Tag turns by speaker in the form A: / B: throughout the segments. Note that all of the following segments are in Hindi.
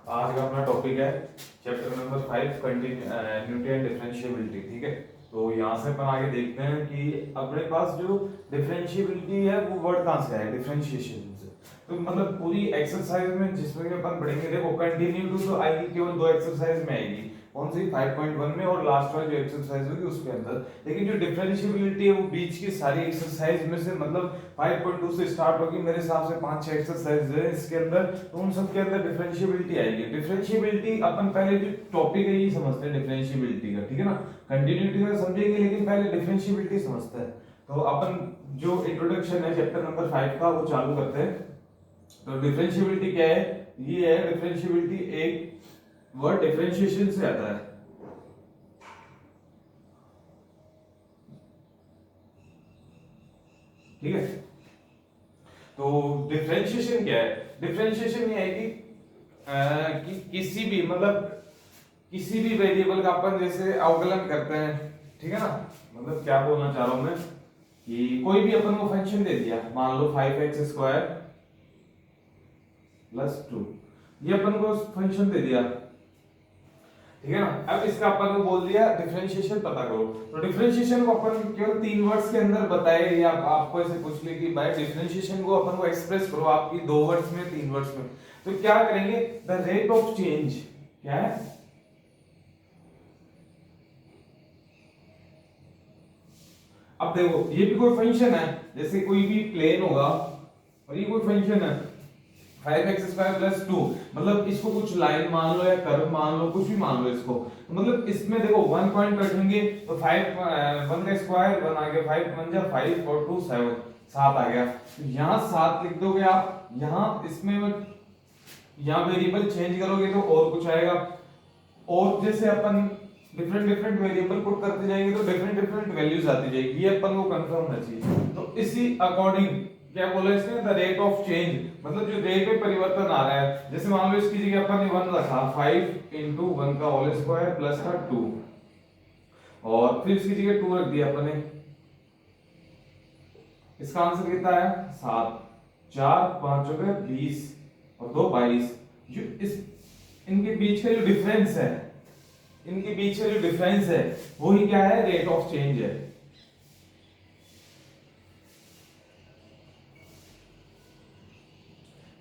A: आज का अपना टॉपिक है chapter number 5 continuity and differentiability. ठीक है, तो यहाँ से अपन आगे देखते हैं कि अपने पास जो डिफरेंशिएबिलिटी है वो वर्ड कहाँ से है, डिफरेंशिएशन से। तो मतलब पूरी एक्सरसाइज में जिसमें भी अपन पढ़ेंगे, देखो कंटिन्यूटी तो आएगी केवल दो एक्सरसाइज में आएगी, कौन सी 5.1 में और लास्ट वाली जो एक्सरसाइज होगी उसके अंदर। लेकिन जो डिफरेंशिएबिलिटी है वो बीच की सारी एक्सरसाइज में से मतलब 5.2 से स्टार्ट होगी, मेरे हिसाब से 5-6 एक्सरसाइज है इसके अंदर, तो उन सब के अंदर डिफरेंशिएबिलिटी आएगी। डिफरेंशिएबिलिटी अपन पहले जो टॉपिक है ये समझते हैं डिफरेंशिएबिलिटी का, ठीक है ना। कंटिन्यूटी का समझेंगे लेकिन पहले डिफरेंशिएबिलिटी समझते हैं। तो अपन जो इंट्रोडक्शन है चैप्टर नंबर 5 का वो चालू करते हैं। तो डिफरेंशिएबिलिटी क्या है, ये है डिफरेंशिएबिलिटी एक वर्ड डिफरेंशिएशन से आता है। ठीक है, तो डिफरेंशिएशन क्या है, डिफरेंशिएशन ये है कि किसी भी मतलब किसी भी वेरिएबल का अपन जैसे अवकलन करते हैं, ठीक है ना। मतलब क्या बोलना चाह रहा हूं मैं कि कोई भी अपन को फंक्शन दे दिया, मान लो 5x² + 2, ये अपन को फंक्शन दे दिया, ठीक है ना। अब इसका अपन को बोल दिया डिफरेंशिएशन पता करो। तो डिफरेंशिएशन को अपन केवल 3 वर्ड्स के अंदर बताए, या आपको ऐसे पूछ ले कि भाई डिफरेंशिएशन को अपन को एक्सप्रेस करो आपकी 2 वर्ड्स में 3 वर्ड्स में, तो क्या करेंगे, द रेट ऑफ चेंज। क्या है, अब देखो ये भी कोई फंक्शन है, जैसे कोई भी प्लेन होगा और ये कोई फंक्शन है 5x² + 2, मतलब इसको कुछ लाइन मान लो या कर्व मान लो, कुछ भी मान लो इसको। तो मतलब इसमें देखो 1 पॉइंट रखेंगे तो 5 1 का स्क्वायर 1 आ गया, 5 1 जा 5 और 2 7 7 आ गया। तो यहाँ 7 लिख दोगे आप, यहाँ इसमें यहाँ वेरिएबल चेंज करोगे तो और कुछ आएगा। और जैसे अपन डिफरेंट डिफरेंट वेरिएबल पुट करते जाएंगे तो डिफरेंट डिफरेंट वैल्यूज आती जाएगी, ये अपन को कंफर्म होना चाहिए। तो इसी अकॉर्डिंग क्या बोला इसने, द रेट ऑफ चेंज, मतलब जो रेट में परिवर्तन आ रहा है। जैसे मान लो इसकी जगह अपन ने 1 रखा, 5 × 1 का होल स्क्वायर प्लस का 2, और फिर इसकी जगह 2 रख दिया अपन ने, इसका आंसर कितना है 7, 4 5 हो गए 20 और 2 22। जो इस इनके बीच का जो डिफरेंस है, इनके बीच का जो डिफरेंस है वही क्या है, रेट ऑफ चेंज है।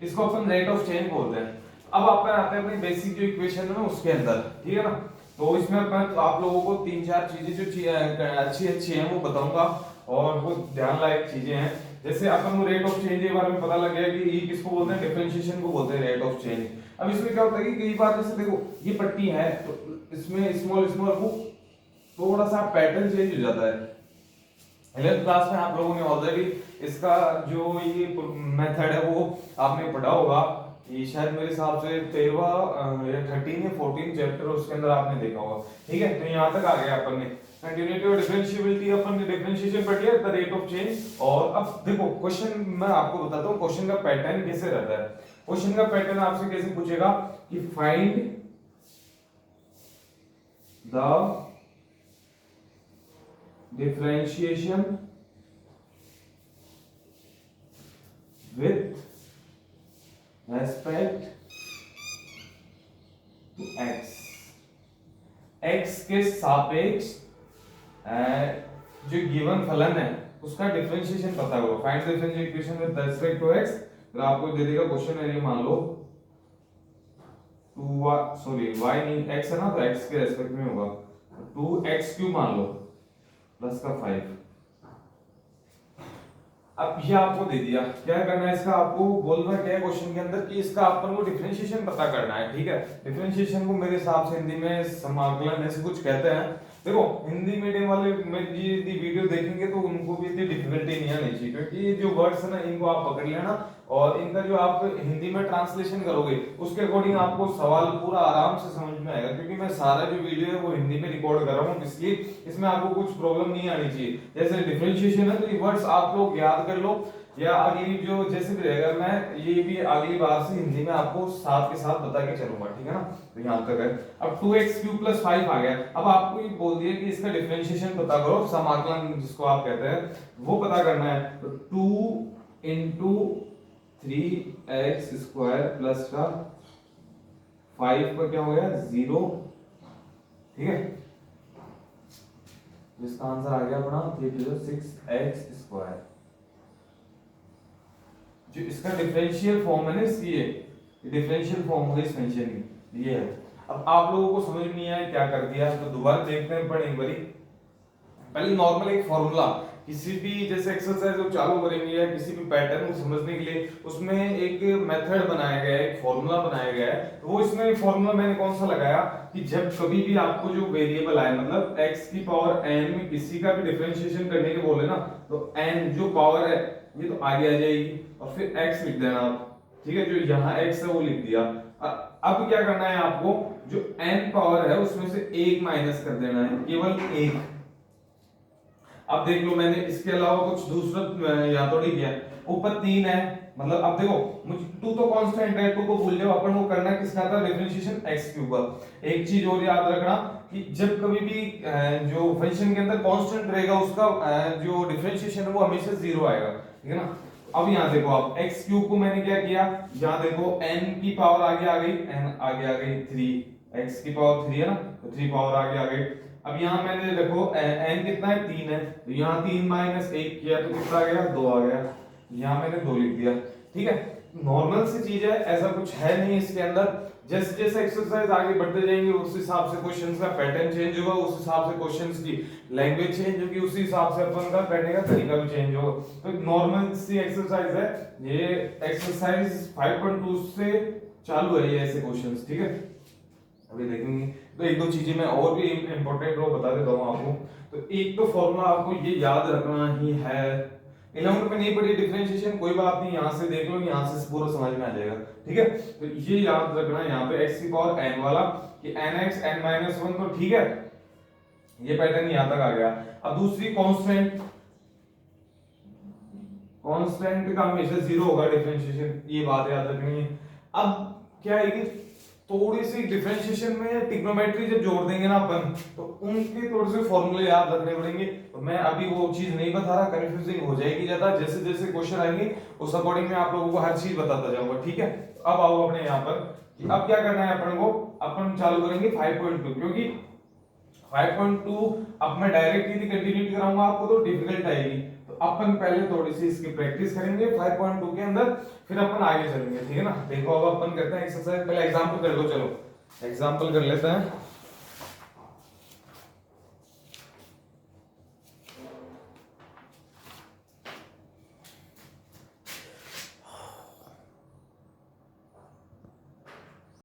A: इसको अपन रेट ऑफ चेंज बोलते हैं। अब अपन आते हैं अपनी बेसिक जो इक्वेशन है उसके अंदर, ठीक है ना। तो इसमें मैं आप लोगों को 3-4 चीजें जो अच्छी अच्छी हैं वो बताऊंगा, और वो ध्यान लायक चीजें हैं। जैसे अपन को रेट ऑफ चेंज के बारे में पता लग गया कि ये किसको बोलते हैं, डिफरेंशिएशन को बोलते हैं रेट ऑफ चेंज। अब इसमें क्या होता है कि कई बार जैसे देखो ये पट्टी है तो इसमें स्मॉल स्मॉल वो थोड़ा सा पैटर्न चेंज हो जाता है। 11th क्लास में आप लोगों ने ऑलरेडी इसका जो ये मेथड है वो आपने पढ़ा होगा, ये शायद मेरे हिसाब से 13 या 13 या 14 चैप्टर उसके अंदर आपने देखा होगा। ठीक है, तो यहाँ तक आ गया अपन ने कंटिन्यूटी और डिफरेंशिएबिलिटी, अपन ने डिफरेंशिएशन पढ़ लिया, द रेट ऑफ चेंज। और अब देखो क्वेश्चन मैं आपको बताता हूँ क्वेश्चन का पैटर्न कैसे रहता है। क्वेश्चन का पैटर्न आपसे कैसे पूछेगा कि find the differentiation with respect to x, x के सापेक्ष जो गिवन फलन है उसका डिफरेंशिएशन पता करो। Find differential equation with respect to x। अगर आपको दे देगा क्वेश्चन है, ये मान लो 2 सॉरी y नहीं x है ना, तो x के रेस्पेक्ट में होगा 2x³ मान लो प्लस का 5। अब ये आपको दे दिया, क्या करना है इसका, आपको बोलना क्या है क्वेश्चन के अंदर कि इसका अपन को डिफरेंशिएशन पता करना है। ठीक है, डिफरेंशिएशन को मेरे हिसाब से हिंदी में समाकलन ऐसे कुछ कहते हैं। देखो हिंदी मीडियम वाले ये वीडियो देखेंगे तो उनको भी इतनी डिफिकल्टी नहीं आनी चाहिए, क्योंकि ये जो वर्ड्स है ना इनको आप पकड़ लेना और इनका जो आप हिंदी में ट्रांसलेशन करोगे उसके अकॉर्डिंग आपको सवाल पूरा आराम से समझ में आएगा। क्योंकि मैं सारा जो वीडियो है वो हिंदी में रिकॉर्ड कर रहा हूँ, इसलिए इसमें आपको कुछ प्रॉब्लम नहीं आनी चाहिए। जैसे डिफरेंशिएशन है तो ये वर्ड्स आप लोग याद कर लो, या अगली जो जैसे भी रहेगा मैं ये भी अगली बार से हिंदी में आपको साथ के साथ बता के चलूंगा, ठीक है ना। तो यहाँ तक है। अब 2x³ + 5 आ गया। अब आपको ये बोल दिया कि इसका डिफरेंशिएशन पता करो, समाकलन जिसको आप कहते हैं वो पता करना है। तो 2 × 3x² + का 5 का क्या हो गया 0, ठीक है, जिसका आंसर आ गया अपना 306x²। जो इसका डिफरेंशियल फॉर्म है ना इसकी, ये डिफरेंशियल फॉर्म होगा इस फंक्शन की, ये है। अब आप लोगों को समझ नहीं आया क्या कर दिया, तो दोबारा देखते हैं पढ़ एक बारी। पहले नॉर्मल एक फॉर्मूला किसी भी जैसे एक्सरसाइज को चालू करेंगे या किसी भी पैटर्न को समझने के लिए उसमें एक मेथड बनाया गया है, एक फॉर्मूला बनाया गया है। तो वो इसमें फॉर्मूला मैंने कौन सा लगाया कि जब कभी भी आपको जो वेरिएबल आए, मतलब x की पावर n में किसी का भी डिफरेंशिएशन करने के बोले ना, तो n जो पावर है ये तो आगे आ जाएगी और फिर x लिख देना आप, ठीक है, जो यहाँ x है वो लिख दिया। अब क्या करना है आपको, जो n पावर है उसमें से 1 माइनस कर देना है, केवल 1। अब देख लो मैंने इसके अलावा कुछ दूसरा या तो नहीं किया, ऊपर 3 है, मतलब अब देखो मुझे 2 तो कांस्टेंट है, 2 को भूल जाओ, अपन वो करना है किसका था, डिफरेंशिएशन x³ का। एक चीज और याद रखना कि जब कभी भी जो फंक्शन के अंदर कांस्टेंट रहेगा उसका जो डिफरेंशिएशन है वो हमेशा 0 आएगा, ठीक है ना। अब यहाँ देखो आप x³ को मैंने क्या किया, यहाँ देखो n की पावर आगे आ गई, n आगे आ गई 3, x की पावर 3 है ना, तो 3 पावर आगे आ गई। अब यहाँ मैंने देखो n कितना है 3 है, तो यहाँ 3 माइनस 1 किया तो कितना आ गया 2 आ गया, यहाँ मैंने 2 लिख दिया, ठीक है। नॉर्मल सी चीज है, ऐसा कुछ है नहीं इसके अंदर। जैसे जैसे एक्सरसाइज आगे बढ़ते जाएंगे उस हिसाब से क्वेश्चंस का पैटर्न चेंज होगा, उस हिसाब से क्वेश्चंस की लैंग्वेज चेंज होगी, उसी हिसाब से अपन का करने का तरीका भी चेंज होगा। तो नॉर्मल सी एक्सरसाइज है ये, एक्सरसाइज 5.2 से चालू है ये ऐसे क्वेश्चंस, ठीक है। अभी देखेंगे तो एक दो चीजें मैं और भी इंपॉर्टेंट रो बता देता हूँ आपको। तो एक तो फॉर्मूला आपको ये याद रखना ही है, 11 में नहीं पढ़ी डिफरेंशिएशन कोई बात नहीं, यहाँ से देख लो, यहाँ से पूरा समझ में आ जाएगा, ठीक है। तो ये याद रखना यहाँ पे x की पावर n वाला कि nx n-1, तो ठीक है, ये पैटर्न यहाँ तक आ गया। अब दूसरी कांस्टेंट, कांस्टेंट का हमेशा 0 होगा डिफरेंशिएशन, ये बात याद रखनी है। अब क्या है कि थोड़ी सी डिफरेंशिएशन में ट्रिग्नोमेट्री जब जोड़ देंगे ना अपन, तो उनके थोड़े से फॉर्मूले याद रखने पड़ेंगे। तो मैं अभी वो चीज नहीं बता रहा, कंफ्यूजिंग हो जाएगी ज्यादा, जैसे जैसे क्वेश्चन आएंगे उस अकॉर्डिंग मैं आप लोगों को हर चीज बताता जाऊंगा, ठीक है। अब आओ अपने यहाँ पर कि अब क्या करना है अपन को, अपन चालू करेंगे 5.2, क्योंकि 5.2 अब मैं डायरेक्ट यदि कंटिन्यूटी कराऊंगा आपको तो डिफिकल्ट आएगी, तो अपन पहले थोड़ी सी इसकी प्रैक्टिस करेंगे 5.2 के अंदर, फिर अपन आगे चलेंगे, ठीक है ना। देखो अब अपन करते हैं एक्सरसाइज, पहले एग्जांपल कर लो, चलो एग्जांपल कर लेते हैं।